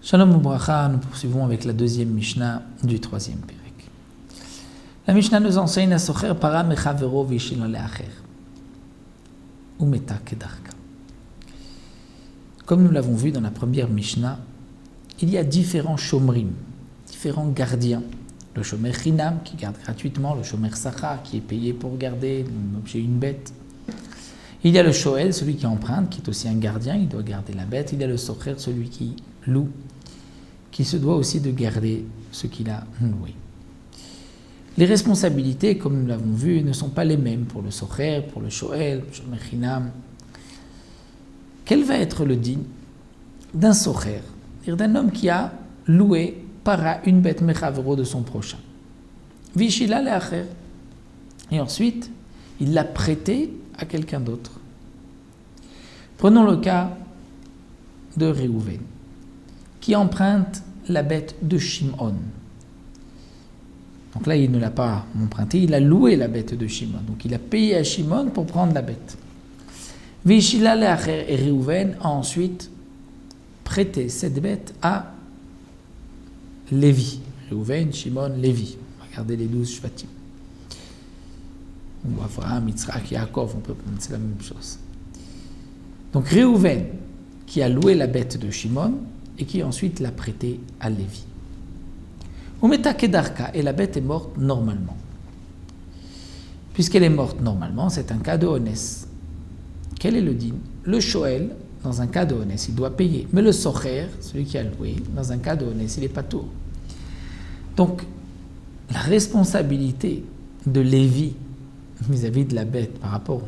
Shalom Ubracha, nous poursuivons avec la deuxième Mishnah du troisième Pérek. La Mishnah nous enseigne à socher para mechavero vishilo leacher umeta kedarka. Comme nous l'avons vu dans la première Mishnah, il y a différents shomrim, différents gardiens. Le shomer chinam qui garde gratuitement, le shomer sachar qui est payé pour garder un objet, une bête. Il y a le shoel, celui qui emprunte, qui est aussi un gardien, il doit garder la bête. Il y a le socher, celui qui loue, qui se doit aussi de garder ce qu'il a loué. Les responsabilités, comme nous l'avons vu, ne sont pas les mêmes pour le socher, pour le shoel, le shomer chinam. Quel va être le din d'un socher, c'est-à-dire d'un homme qui a loué para une bête mechavero de son prochain. Vishila leacher. Et ensuite, il l'a prêté à quelqu'un d'autre. Prenons le cas de Réhouven, qui emprunte la bête de Shimon. Donc là, il ne l'a pas emprunté, il a loué la bête de Shimon. Donc il a payé à Shimon pour prendre la bête. Vishila leacher, et Réhouven a ensuite prêté cette bête à Lévi. Réhouven, Shimon, Lévi. Regardez les 12 Shvatim. Ou Avraham, Yitzhak, Yaakov, on peut prononcer la même chose. Donc Réhouven, qui a loué la bête de Shimon et qui ensuite l'a prêtée à Lévi. Umeta kedarka, et la bête est morte normalement. Puisqu'elle est morte normalement, c'est un cas de honès. Quel est le din? Le shoel, dans un cas de honès, il doit payer. Mais le socher, celui qui a loué, dans un cas de honès, il n'est pas tour. Donc, la responsabilité de Lévi vis-à-vis de la bête par rapport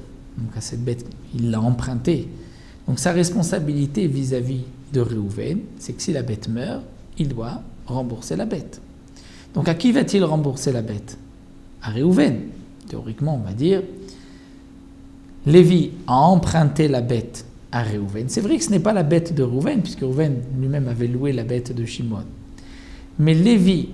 à cette bête, il l'a empruntée. Donc, sa responsabilité vis-à-vis de Réhouven, c'est que si la bête meurt, il doit rembourser la bête. Donc, à qui va-t-il rembourser la bête? À Réhouven. Théoriquement, on va dire, Lévi a emprunté la bête à Réhouven. C'est vrai que ce n'est pas la bête de Réhouven, puisque Réhouven lui-même avait loué la bête de Shimon. Mais Lévi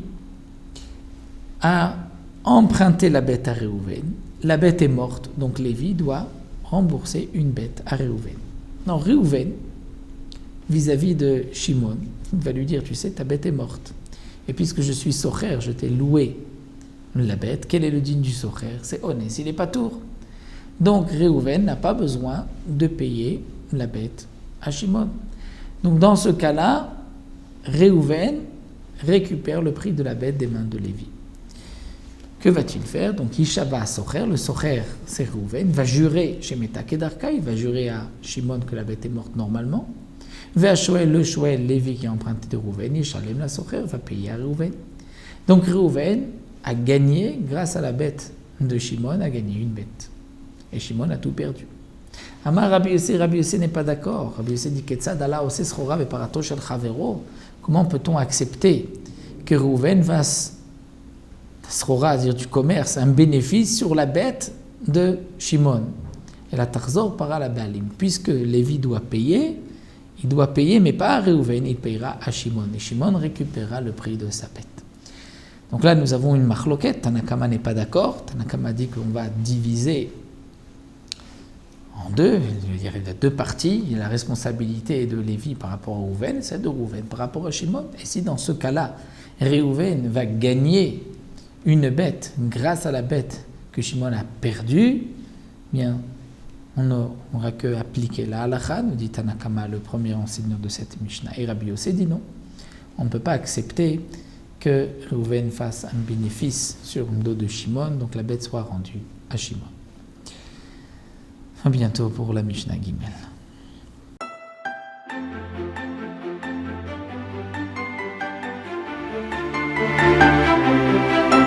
a emprunté la bête à Réhouven. La bête est morte, donc Lévi doit rembourser une bête à Réhouven. Non, Réhouven, vis-à-vis de Shimon, il va lui dire, tu sais, ta bête est morte. Et puisque je suis socher, je t'ai loué la bête, quel est le din du socher? C'est honest, il n'est pas tour. Donc Réhouven n'a pas besoin de payer la bête à Shimon. Donc dans ce cas-là, Réhouven récupère le prix de la bête des mains de Lévi. Que va-t-il faire? Donc Ishava socher, le socher c'est Réhouven, va jurer chez Meta Kedarka, il va jurer à Shimon que la bête est morte normalement. Va Shoel, le Shoel, Lévi qui a emprunté de Réhouven, Yishalem la socher, va payer à Réhouven. Donc Réhouven a gagné, grâce à la bête de Shimon, a gagné une bête. Et Shimon a tout perdu. Amar Rabbi Yossé n'est pas d'accord. Rabbi Yossé dit Ketzad Allah ose srora veparato shel chavero. Comment peut-on accepter que Réhouven fasse srora, c'est-à-dire du commerce, un bénéfice sur la bête de Shimon? Et la tarzor para la balim. Puisque Lévi doit payer, il doit payer, mais pas à Réhouven, il payera à Shimon. Et Shimon récupérera le prix de sa bête. Donc là, nous avons une marloquette. Tanakama n'est pas d'accord. Tanakama dit qu'on va diviser en deux, il y a deux parties. Il y a la responsabilité de Lévi par rapport à Réhouven, celle de Réhouven par rapport à Shimon. Et si dans ce cas-là, Réhouven va gagner une bête grâce à la bête que Shimon a perdue, bien, on n'aura que appliquer la halakha, nous dit Tanakama, le premier enseignant de cette Mishnah. Et Rabbi Yossé dit non. On ne peut pas accepter que Réhouven fasse un bénéfice sur le dos de Shimon, donc la bête soit rendue à Shimon. À bientôt pour la Mishnah Gimel.